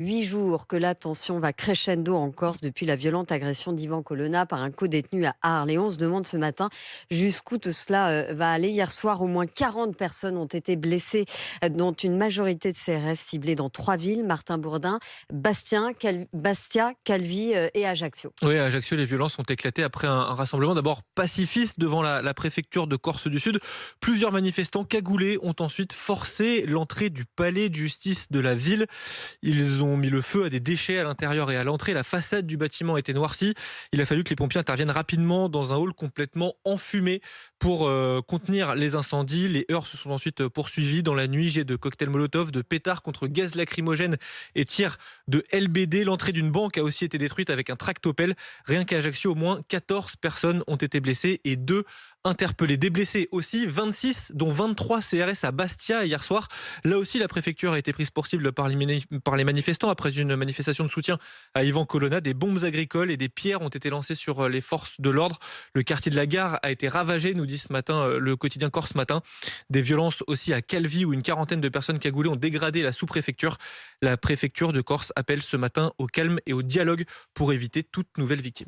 8 jours que la tension va crescendo en Corse depuis la violente agression d'Ivan Colonna par un co-détenu à Arles. Et on se demande ce matin jusqu'où tout cela va aller. Hier soir, au moins 40 personnes ont été blessées, dont une majorité de CRS ciblées dans 3 villes, Martin-Bourdin, Bastia, Calvi et Ajaccio. Oui, à Ajaccio, les violences ont éclaté après un rassemblement d'abord pacifiste devant la préfecture de Corse du Sud. Plusieurs manifestants cagoulés ont ensuite forcé l'entrée du palais de justice de la ville. Ils ont mis le feu à des déchets à l'intérieur et à l'entrée. La façade du bâtiment était noircie. Il a fallu que les pompiers interviennent rapidement dans un hall complètement enfumé pour contenir les incendies. Les heurts se sont ensuite poursuivis dans la nuit. Jets de cocktails Molotov, de pétards contre gaz lacrymogène et tirs de LBD. L'entrée d'une banque a aussi été détruite avec un tractopelle. Rien qu'à Ajaccio, au moins 14 personnes ont été blessées et 2 interpellées. Des blessés aussi, 26, dont 23 CRS à Bastia hier soir. Là aussi, la préfecture a été prise pour cible par les manifestants après une manifestation de soutien à Ivan Colonna. Des bombes agricoles et des pierres ont été lancées sur les forces de l'ordre. Le quartier de la Gare a été ravagé, nous dit ce matin le quotidien Corse Matin. Des violences aussi à Calvi où une quarantaine de personnes cagoulées ont dégradé la sous-préfecture. La préfecture de Corse appelle ce matin au calme et au dialogue pour éviter toute nouvelle victime.